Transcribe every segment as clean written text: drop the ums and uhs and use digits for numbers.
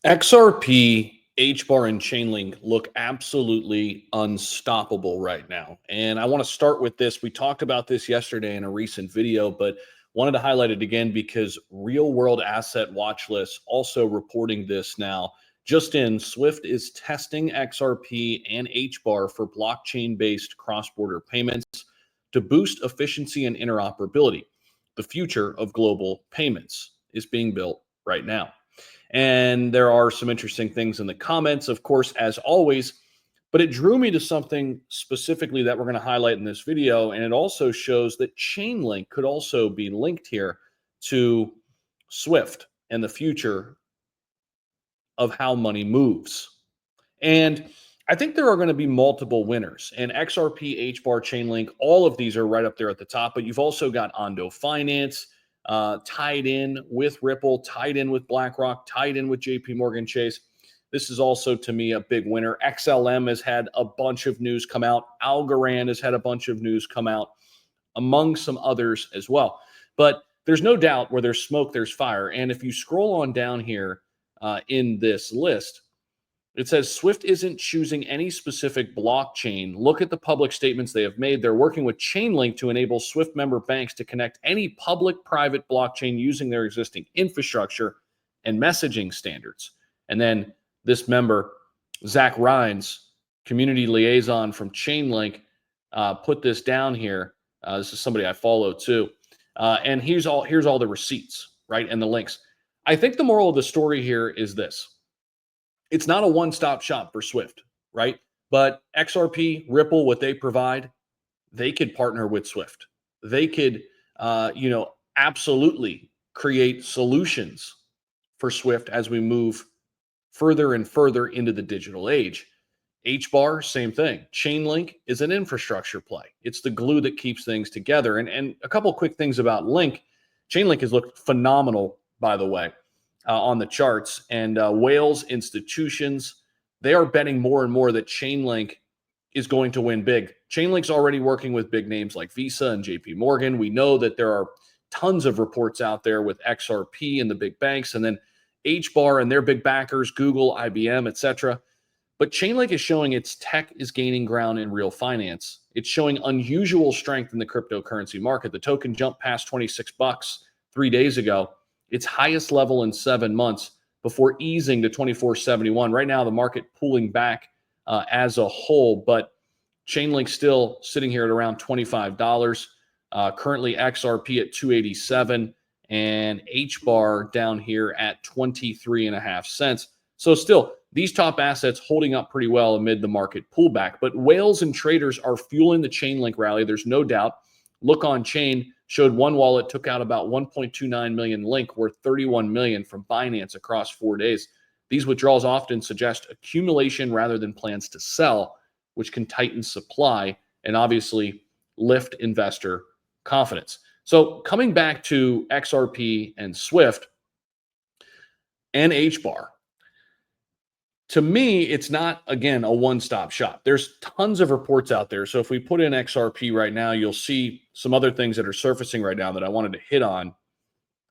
XRP, Hbar, and Chainlink look absolutely unstoppable right now. And I want to start with this. We talked about this yesterday in a recent video, but wanted to highlight it again because Real World Asset Watch List also reporting this now. Just in, Swift is testing XRP and Hbar for blockchain-based cross-border payments to boost efficiency and interoperability. The future of global payments is being built right now. And there are some interesting things in the comments, of course, as always, but it drew me to something specifically that we're going to highlight in this video. And it also shows that Chainlink could also be linked here to Swift and the future of how money moves. And I think there are going to be multiple winners, and XRP, Hbar, Chainlink, all of these are right up there at the top, but you've also got Ondo Finance, tied in with Ripple, tied in with BlackRock, tied in with JP Morgan Chase. This is also, to me, a big winner. XLM has had a bunch of news come out. Algorand has had a bunch of news come out, among some others as well. But there's no doubt where there's smoke, there's fire. And if you scroll on down here in this list, it says Swift isn't choosing any specific blockchain. Look at the public statements they have made. They're working with Chainlink to enable Swift member banks to connect any public-private blockchain using their existing infrastructure and messaging standards. And then this member, Zach Humphries, community liaison from Chainlink, put this down here. This is somebody I follow too. And here's all the receipts, right, and the links. I think the moral of the story here is this. It's not a one-stop shop for Swift, right? But XRP, Ripple, what they provide, they could partner with Swift. They could, absolutely create solutions for Swift as we move further and further into the digital age. Hbar, same thing. Chainlink is an infrastructure play. It's the glue that keeps things together. And a couple quick things about Link. Chainlink has looked phenomenal, by the way. On the charts, and Wales institutions, they are betting more and more that Chainlink is going to win big. Chainlink's already working with big names like Visa and JP Morgan. We know that there are tons of reports out there with XRP and the big banks, and then Hbar and their big backers, Google, IBM, etc. But Chainlink is showing its tech is gaining ground in real finance. It's showing unusual strength in the cryptocurrency market. The token jumped past $26 3 days ago, its highest level in 7 months, before easing to 24.71. Right now, the market pulling back as a whole, but Chainlink still sitting here at around $25. Currently, XRP at 287, and Hbar down here at 23.5 cents. So still, these top assets holding up pretty well amid the market pullback. But whales and traders are fueling the Chainlink rally. There's no doubt. Look on chain. Showed one wallet took out about 1.29 million Link, worth 31 million from Binance across 4 days. These withdrawals often suggest accumulation rather than plans to sell, which can tighten supply and obviously lift investor confidence. So coming back to XRP and Swift and Hbar, to me, it's not, again, a one-stop shop. There's tons of reports out there. So if we put in XRP right now, you'll see some other things that are surfacing right now that I wanted to hit on.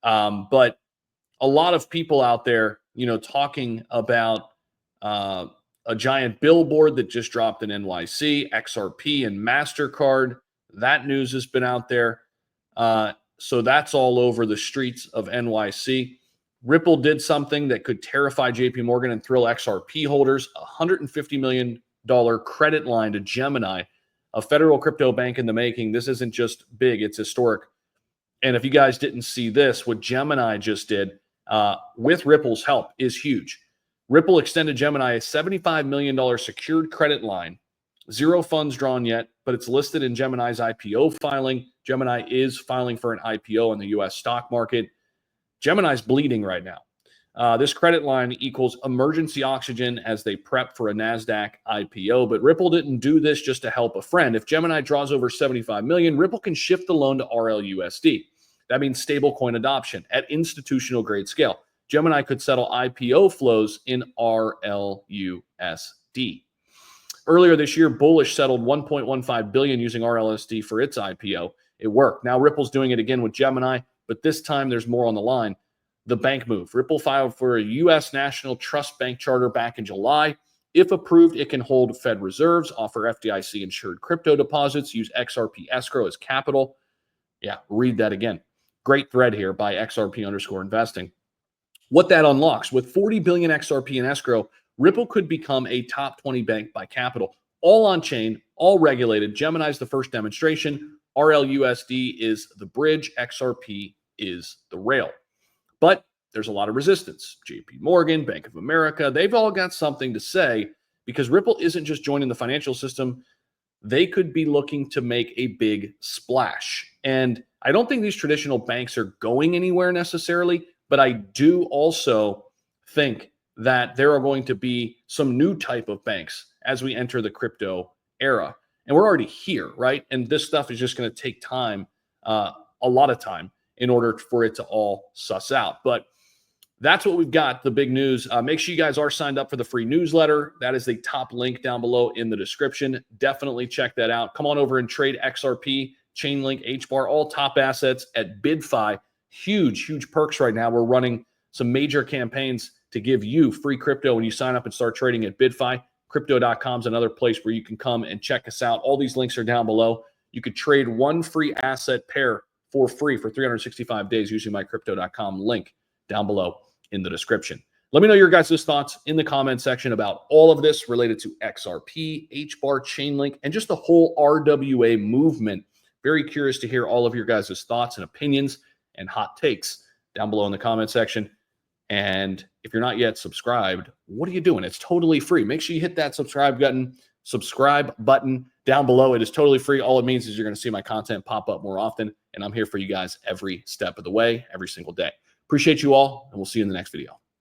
But a lot of people out there, talking about a giant billboard that just dropped in NYC, XRP and MasterCard. That news has been out there. So that's all over the streets of NYC. Ripple did something that could terrify JP Morgan and thrill XRP holders. $150 million credit line to Gemini, a federal crypto bank in the making. This isn't just big, it's historic. And if you guys didn't see this, what Gemini just did with Ripple's help is huge. Ripple extended Gemini a $75 million secured credit line. Zero funds drawn yet, but it's listed in Gemini's IPO filing. Gemini is filing for an IPO in the US stock market. Gemini's bleeding right now. This credit line equals emergency oxygen as they prep for a NASDAQ IPO. But Ripple didn't do this just to help a friend. If Gemini draws over $75 million, Ripple can shift the loan to RLUSD. That means stablecoin adoption at institutional grade scale. Gemini could settle IPO flows in RLUSD. Earlier this year, Bullish settled $1.15 billion using RLUSD for its IPO. It worked. Now Ripple's doing it again with Gemini, but this time there's more on the line. the bank move. Ripple filed for a U.S. National Trust Bank charter back in July. If approved, it can hold Fed reserves, offer FDIC-insured crypto deposits, use XRP escrow as capital. Yeah, read that again. Great thread here by XRP_investing. What that unlocks, with 40 billion XRP in escrow, Ripple could become a top 20 bank by capital. All on chain, all regulated. Gemini is the first demonstration. RLUSD is the bridge. XRP is the rail. But there's a lot of resistance. JP Morgan, Bank of America, they've all got something to say because Ripple isn't just joining the financial system. They could be looking to make a big splash. And I don't think these traditional banks are going anywhere necessarily, but I do also think that there are going to be some new type of banks as we enter the crypto era. And we're already here, right? And this stuff is just going to take time, a lot of time, in order for it to all suss out. But that's what we've got, the big news. Make sure you guys are signed up for the free newsletter. That is the top link down below in the description. Definitely check that out. Come on over and trade XRP, Chainlink, Hbar, all top assets at BidFi. Huge, huge perks right now. We're running some major campaigns to give you free crypto when you sign up and start trading at BidFi. Crypto.com is another place where you can come and check us out. All these links are down below. You could trade one free asset pair for free for 365 days using my Crypto.com link down below in the description. Let me know your guys' thoughts in the comment section about all of this related to XRP, Hbar, Chainlink, and just the whole RWA movement. Very curious to hear all of your guys' thoughts and opinions and hot takes down below in the comment section. And if you're not yet subscribed, what are you doing? It's totally free. Make sure you hit that subscribe button down below. It is totally free. All it means is you're going to see my content pop up more often, and I'm here for you guys every step of the way, every single day. Appreciate you all, and we'll see you in the next video.